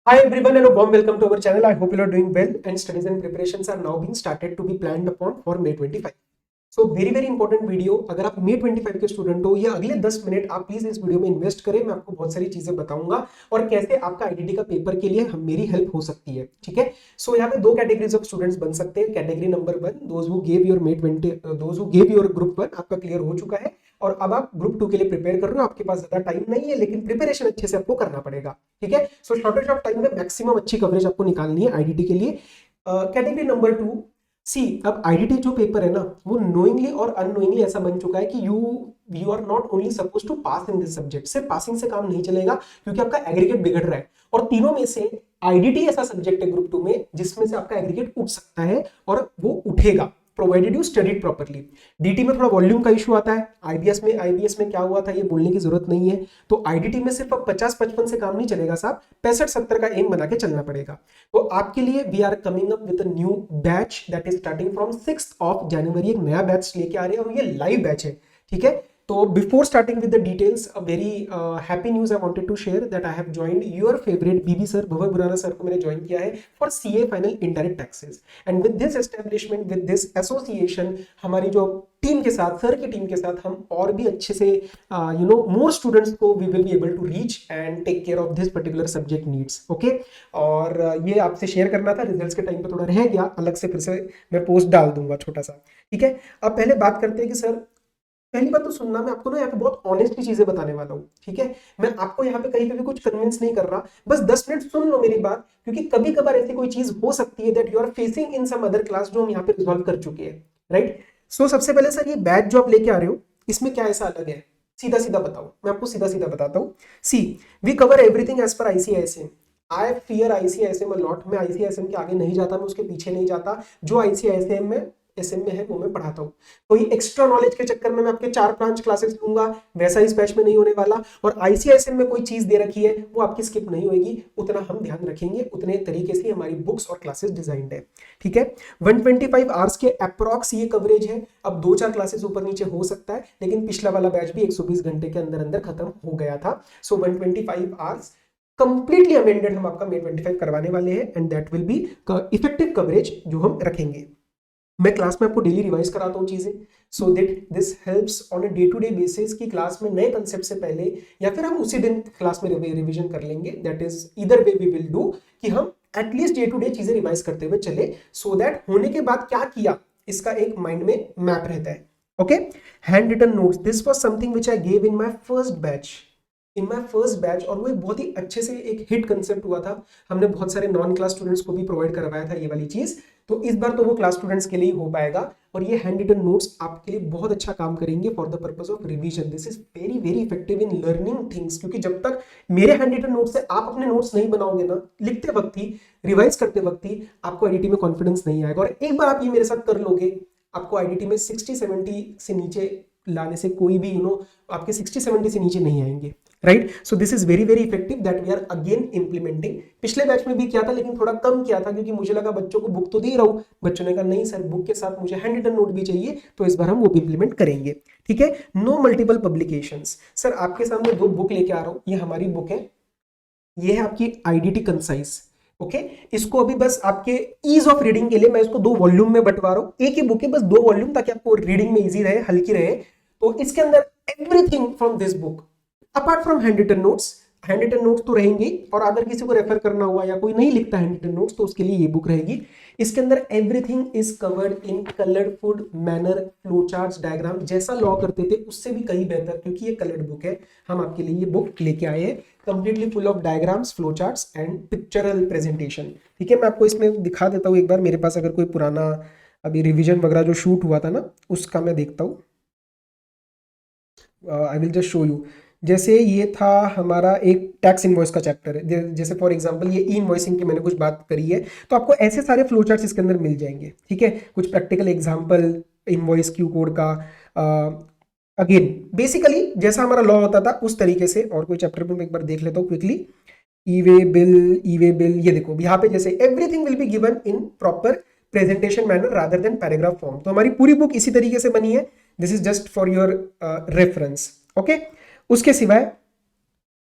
Hi everyone and a warm welcome to our channel. I hope you are doing well and studies and preparations are now being started to be planned upon for May 25. So very important video. अगर आप May 25 के student हो या अगले 10 minute आप please इस video में invest करें। मैं आपको बहुत सारी चीजें बताऊंगा और कैसे आपका आईडीटी का पेपर के लिए मेरी हेल्प हो सकती है। ठीक है, सो यहाँ पे दो कैटेगरीज ऑफ स्टूडेंट्स बन सकते हैं। Category number 1, those who gave your May 20, those who gave your group 1 आपका क्लियर हो चुका है और अब आप ग्रुप 2 के लिए प्रिपेयर कर रहे हो। आपके पास ज्यादा टाइम नहीं है लेकिन प्रिपरेशन अच्छे से आपको करना पड़ेगा। ठीक है, सो शॉर्टेज ऑफ टाइम में मैक्सिमम अच्छी कवरेज आपको निकालनी है आईडीटी के लिए। कैटेगरी नंबर 2, सी अब आईडीटी जो पेपर है ना वो नोइंगली और अननोइंगली ऐसा बन चुका है कि you are not only suppose to pass in this subject. सिर्फ पासिंग से काम नहीं चलेगा क्योंकि आपका एग्रीगेट बिगड़ रहा है और तीनों में से आईडीटी ऐसा सब्जेक्ट है ग्रुप 2 में जिसमें से आपका एग्रीगेट उठ सकता है और वो उठेगा provided you studied properly. DT में थोड़ा वॉल्यूम का इशू आता है। आईबीएस में क्या हुआ था ये बोलने की जरूरत नहीं है। तो आईडीटी में सिर्फ अब 50-55 से काम नहीं चलेगा साहब, 65-70 का एम बना के चलना पड़ेगा। तो आपके लिए we are coming up with a new batch that is starting from 6th of January। एक नया बैच लेके आ रहे हैं और ये लाइव बैच है। ठीक है, तो before starting with the details a very happy news I wanted to share that I have joined your favourite BB sir, Bhanwar Borana sir को मैंने ज्वाइन किया है for CA final indirect taxes. And with this establishment, with this association, हमारी जो team के साथ, sir की team के साथ हम और भी अच्छे से मोर स्टूडेंट्स को we will be able to reach and take care of this particular subject needs. Okay, और ये आपसे शेयर करना था। रिजल्ट्स के टाइम पे थोड़ा रह गया, अलग से फिर से मैं पोस्ट डाल दूंगा छोटा सा। ठीक है, अब पहले बात करते हैं कि सर पहली बात तो सुनना, मैं आपको ना यहाँ पे बहुत ऑनेस्टली चीजें बताने वाला हूँ। ठीक है, मैं आपको यहाँ पे कहीं पे भी कुछ कन्विंस नहीं कर रहा, बस 10 मिनट सुन लो मेरी बात, क्योंकि कभी कभार ऐसी कोई चीज हो सकती है that you are facing in some other class जो हम यहाँ पे रिजॉल्व कर चुके हैं। राइट, सो सबसे पहले सर ये बैच जो आप लेके आ रहे हो इसमें क्या ऐसा अलग है, सीधा सीधा बताओ। मैं आपको सीधा सीधा बताता हूँ। See we cover everything as per ICISM. I fear आईसीआईएसएम a lot. मैं आईसीआईएसएम के आगे नहीं जाता, मैं उसके पीछे नहीं जाता। जो आईसीआईएसएम में एसएम में है वो मैं पढ़ाता हूँ। कोई एक्स्ट्रा नॉलेज के चक्कर में मैं आपके 4-5 क्लासेस लूंगा, वैसा इस बैच में नहीं होने वाला। और आईसीआईएसएम में कोई चीज दे रखी है वो आपकी स्किप नहीं होगी, उतना हम ध्यान रखेंगे, उतने तरीके से हमारी बुक्स और क्लासेस डिजाइंड है। ठीक है, 125 आवर्स के अप्रॉक्स ये कवरेज है। अब 2-4 क्लासेस ऊपर नीचे हो सकता है लेकिन पिछला वाला बैच भी 120 घंटे के अंदर अंदर खत्म हो गया था। सो 125 आवर्स कंप्लीटली अमेंडेड हम आपका May 25 करवाने वाले हैं and that will be effective coverage जो हम रखेंगे। मैं क्लास में आपको डेली रिवाइज कराता हूँ चीजें, so that this helps on a day to day basis की क्लास में नए कंसेप्ट से पहले या फिर हम उसी दिन क्लास में रिवीजन कर लेंगे। That is either way we will do कि हम एटलीस्ट डे टू डे चीजें रिवाइज करते हुए चले, सो दैट होने के बाद क्या किया इसका एक माइंड में मैप रहता है। Okay, handwritten notes, this was something which I gave in my first batch और वो एक बहुत ही अच्छे से एक हिट कंसेप्ट हुआ था। हमने बहुत सारे नॉन क्लास स्टूडेंट्स को भी प्रोवाइड करवाया था ये वाली चीज। तो इस बार तो वो क्लास स्टूडेंट्स के लिए ही हो पाएगा और ये हैंड रिटन नोट्स आपके लिए बहुत अच्छा काम करेंगे for the purpose of revision. This is very very effective in learning things, क्योंकि जब तक मेरे हैंड रिटन नोट्स से आप अपने नोट्स नहीं बनाओगे ना, लिखते वक्त ही, रिवाइज करते वक्त ही, आपको आईडीटी में कॉन्फिडेंस नहीं आएगा। और एक बार आप ये मेरे साथ कर लोगे, आपको आईडीटी में 60-70 से नीचे लाने से कोई भी आपके 60-70 से नीचे नहीं आएंगे। Right, so this is very very effective that we are again implementing. पिछले बैच में भी किया था लेकिन थोड़ा कम किया था क्योंकि मुझे लगा बच्चों को बुक तो दे रहा हूं, बच्चों ने कहा नहीं सर बुक के साथ मुझे हैंड रिटन नोट भी चाहिए, तो इस बार हम वो भी इंप्लीमेंट करेंगे। ठीक है, नो मल्टीपल पब्लिकेशंस। सर आपके सामने 2 बुक लेके आ रहा हूं, ये हमारी बुक है, ये है आपकी आईडीटी कंसाइज। ओके, इसको अभी बस आपके ईज ऑफ रीडिंग के लिए मैं इसको 2 वॉल्यूम में बंटवा रहा हूं। एक ही बुक है, बस 2 वॉल्यूम, ताकि आपको रीडिंग में इजी रहे, हल्की रहे। तो इसके अंदर everything from this book apart from handwritten notes, handwritten notes तो रहेंगे और अगर किसी को रेफर करना हुआ या कोई नहीं लिखता हैंड रिटन नोट्स तो उसके लिए ये बुक रहेगी। इसके अंदर everything is covered in colourful manner, flow charts, diagram, जैसा लॉ करते थे उससे भी कहीं बेहतर, क्योंकि ये कलर्ड बुक है। हम आपके लिए ये बुक लेके आए हैं completely full of diagrams, flow charts and pictorial presentation. ठीक है, मैं आपको इसमें दिखा देता हूँ एक बार। मेरे पास अगर कोई पुराना अभी रिवीजन वगैरह जो शूट हुआ था ना उसका मैं देखता हूँ। I will just show you. जैसे ये था हमारा एक टैक्स इनवॉइस का चैप्टर है, जैसे फॉर एग्जांपल ये ई इनवॉइसिंग की मैंने कुछ बात करी है, तो आपको ऐसे सारे फ्लो चार्ट्स इसके अंदर मिल जाएंगे। ठीक है, कुछ practical example invoice Q code का, अगेन बेसिकली जैसा हमारा लॉ होता था उस तरीके से। और कोई चैप्टर में एक बार देख लेता हूँ क्विकली। ई वे बिल, ये देखो यहाँ पे जैसे everything will be given in proper presentation manner rather than paragraph form. तो हमारी पूरी बुक इसी तरीके से बनी है। This is just for your reference. Okay, उसके सिवाय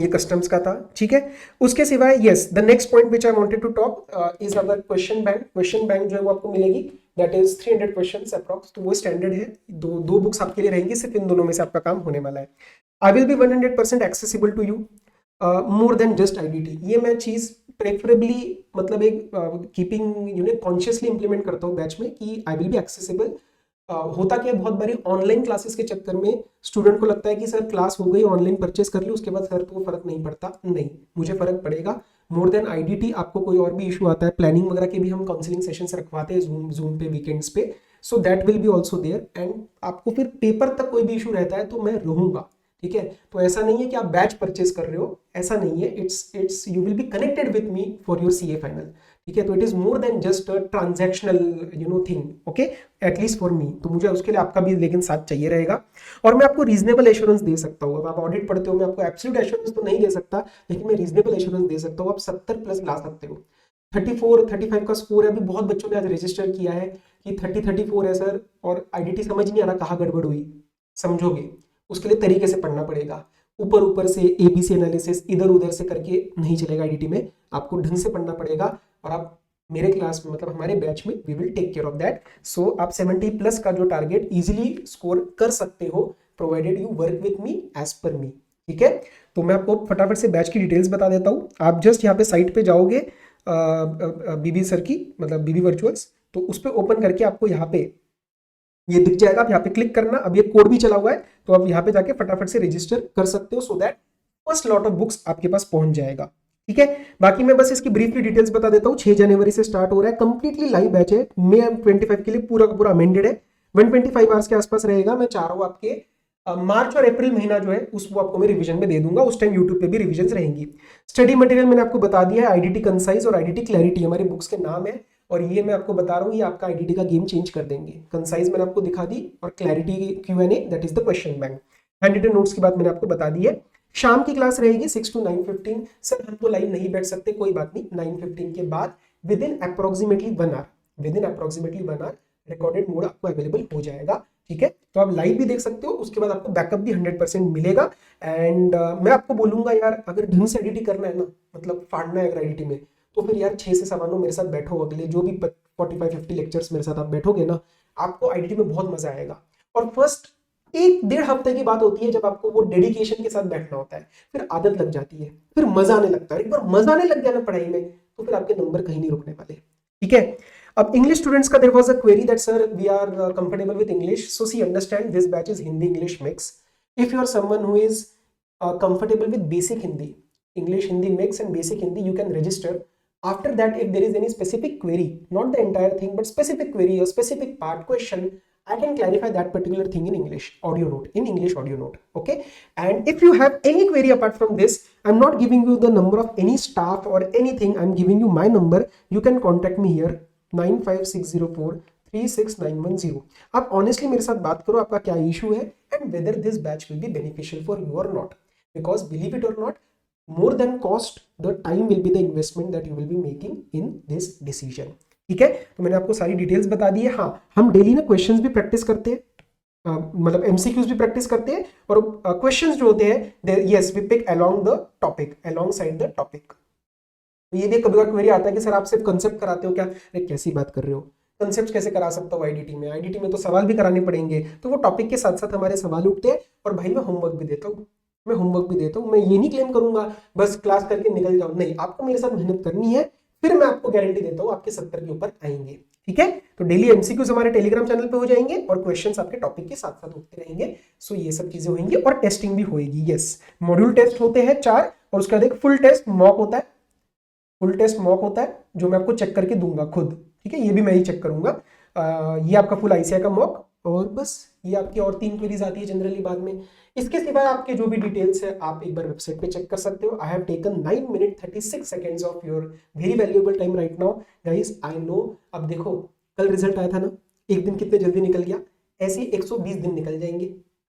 ये कस्टम्स का था, ठीक है। उसके सिवाय yes, the next point which I wanted to talk is our question bank. Question bank जो है वो आपको मिलेगी, दैट इज 300 क्वेश्चंस अप्रॉक्स, तो वो स्टैंडर्ड है। दो बुक्स आपके लिए रहेंगी, सिर्फ इन दोनों में से आपका काम होने वाला है। I will be 100% accessible to you, more than just IDT. ये मैं चीज प्रेफरेबली मतलब एक कीपिंग कॉन्शियसली इंप्लीमेंट करता हूँ बैच में कि आई विल बी एक्सेसिबल। होता क्या है, बहुत बारी ऑनलाइन क्लासेस के चक्कर में स्टूडेंट को लगता है कि सर क्लास हो गई, ऑनलाइन परचेस कर ली, उसके बाद सर तो फर्क नहीं पड़ता। नहीं, मुझे फर्क पड़ेगा। मोर देन आईडीटी आपको कोई और भी इशू आता है, प्लानिंग वगैरह के भी हम काउंसलिंग सेशंस रखवाते हैं जूम पे वीकेंड्स पे, so that will be also there. And आपको फिर पेपर तक कोई भी इशू रहता है तो मैं रहूंगा, ठीक है। तो ऐसा नहीं है कि आप बैच परचेस कर रहे हो, ऐसा नहीं है। It's you will be connected with me for your CA final, ठीक है। तो it is more than just a transactional thing, okay, at least for me. तो मुझे उसके लिए आपका भी लेकिन साथ चाहिए रहेगा। और मैं आपको रीजनेबल एश्योरेंस दे सकता हूँ। अब आप ऑडिट पढ़ते हो, मैं आपको एब्सोल्यूट एश्योरेंस तो नहीं दे सकता, लेकिन मैं रीजनेबल एश्योरेंस दे सकता हूँ। आप 70+ ला सकते हो। 34-35 का स्कोर है। अभी बहुत बच्चों ने आज रजिस्टर किया है कि 30-34 है सर, और आईडीटी समझ नहीं आ रहा कहाँ गड़बड़ हुई। समझोगे, उसके लिए तरीके से पढ़ना पड़ेगा। ऊपर ऊपर से एबीसी एनालिसिस इधर उधर से करके नहीं चलेगा आईडीटी में, आपको ढंग से पढ़ना पड़ेगा। और आप मेरे क्लास में, मतलब हमारे बैच में, we will take care of that. So आप 70+ का जो टारगेट इजीली स्कोर कर सकते हो, provided you work with me as per me, ठीक है। तो मैं आपको फटाफट से बैच की डिटेल्स बता देता हूँ। आप जस्ट यहाँ पे साइट पे जाओगे, बीबी सर की, मतलब बीबी वर्चुअल्स, तो उस पर ओपन करके आपको यहाँ पे ये दिख जाएगा। आप यहाँ पे क्लिक करना। अब ये कोड भी चला हुआ है, तो आप यहाँ पे जाके फटाफट से रजिस्टर कर सकते हो, so that first lot of books आपके पास पहुंच जाएगा, ठीक है। बाकी मैं बस इसकी ब्रीफली डिटेल्स बता देता हूँ। 6 जनवरी से स्टार्ट हो रहा है, कंप्लीटली लाइव बैच है। मे 25 के लिए पूरा का पूरा अमेंडेड है। 125 आवर्स के आसपास रहेगा। मैं चाह रहा हूँ आपके मार्च और अप्रैल महीना जो है उस वो आपको मैं रिवीजन में दे दूंगा। उस टाइम यूट्यूब पे भी रिवीजन रहेंगी। स्टडी मटेरियल मैंने आपको बता दिया है। आईडीटी कंसाइज और आईडीटी क्लैरिटी हमारी बुक्स के नाम है। और ये मैं आपको बता रहा हूँ, ये आपका आईडीटी का गेम चेंज कर देंगे। कंसाइज मैंने आपको दिखा दी, और clarity Q&A, that is the question bank. Handwritten notes की बात मैंने आपको बता दी है। शाम की क्लास रहेगी 6 to 9:15। सर हम तो लाइव नहीं बैठ सकते, कोई बात नहीं। 9:15 के बाद within approximately 1 hour recorded mode आपको अवेलेबल हो जाएगा, ठीक है। तो आप लाइव भी देख सकते हो, उसके बाद आपको बैकअप भी 100% मिलेगा। एंड मैं आपको बोलूंगा यार, अगर ढंग से एडिटिंग करना है ना, मतलब फाड़ना है अगर एडिटिंग में, तो फिर यार 6 से 9 मेरे साथ बैठो। अगले जो भी 45-50 लेक्चर्स मेरे साथ आप बैठोगे ना, आपको आईडीटी में बहुत मजा आएगा। और फर्स्ट 1-1.5 हफ्ते की बात होती है जब आपको वो डेडिकेशन के साथ बैठना होता है, फिर आदत लग जाती है, फिर मजा आने लगता है। एक बार मजा आने लग गया ना पढ़ाई में, तो फिर आपके नंबर कहीं नहीं रुकने वाले, ठीक है। अब इंग्लिश स्टूडेंट्स का there was a query that sir we are comfortable with English, so see understand this batch is Hindi English mix. If you are someone who is comfortable with basic Hindi, English Hindi mix and basic Hindi, you can register. After that, if there is any specific query, not the entire thing, but specific query or specific part question, I can clarify that particular thing in English audio note, okay. And if you have any query apart from this, I'm not giving you the number of any staff or anything, I'm giving you my number. You can contact me here, 95604 36910। आप honestly मेरे साथ बात करो, आपका क्या issue है, and whether this batch will be beneficial for you और not. Because believe it or not, more than cost, the time will be the investment that you will be making in this decision, ठीक है। तो मैंने आपको सारी details बता दी है। हाँ, हम डेली ना क्वेश्चंस भी प्रैक्टिस करते हैं, मतलब एमसीक्यूज भी प्रैक्टिस करते हैं, और क्वेश्चंस जो होते हैं, yes we pick along the topic, alongside the topic. तो ये भी कभी कभी क्वेरी आता है कि सर आप सिर्फ कंसेप्ट कराते हो क्या? अरे कैसी बात कर रहे हो, कंसेप्ट कैसे करा सकता हूँ आईडीटी में? आईडीटी में तो सवाल भी कराने पड़ेंगे, तो वो टॉपिक के साथ साथ हमारे सवाल उठते हैं। और भाई मैं होमवर्क भी देता हूँ, मैं ये नहीं क्लेम करूंगा बस क्लास करके निकल जाओ, नहीं, आपको मेरे साथ मेहनत करनी है। फिर मैं आपको गारंटी देता हूँ आपके 70 के ऊपर आएंगे, ठीक है। तो डेली एमसीक्यूज हमारे टेलीग्राम चैनल पे हो जाएंगे, और क्वेश्चंस आपके टॉपिक के साथ साथ उठते रहेंगे। सो ये सब चीजें होंगी, और टेस्टिंग भी होगी। यस, मॉड्यूल टेस्ट होते हैं 4, और उसके बाद एक फुल टेस्ट मॉक होता है। जो मैं आपको चेक करके दूंगा खुद, ठीक है, ये भी मैं ही चेक करूंगा। ये आपका फुल आईसीआई का मॉक, और बस ये आपकी और 3 क्वेरीज आती है जनरली बाद में। इसके सिवाय आपके जो भी डिटेल्स है आप एक बार वेबसाइट पे चेक कर सकते हो। I have taken 9 minute 36 seconds of your very valuable time right now guys, I know. अब देखो, कल रिजल्ट आया था ना, एक दिन कितने जल्दी निकल गया, ऐसे 120 दिन निकल जाएंगे,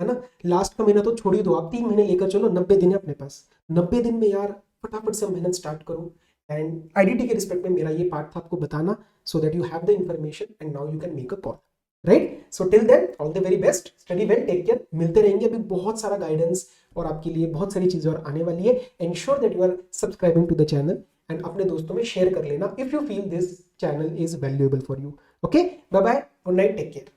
है ना। लास्ट का महीना तो छोड़ ही दो, आप 3 महीने लेकर चलो, 90 दिन है अपने पास। 90 दिन में यार फटाफट से मेहनत स्टार्ट करो। एंड आईडीटी के रिस्पेक्ट में मेरा ये पार्ट था आपको बताना, so that you have the information and now you can make a call. Right? So till then all the very best, study well, take care, मिलते रहेंगे, अभी बहुत सारा गाइडेंस और आपके लिए बहुत सारी चीजें और आने वाली है। Ensure that you are subscribing to the channel and अपने दोस्तों में शेयर कर लेना if you feel this channel is valuable for you. Okay, bye bye, good night, take care.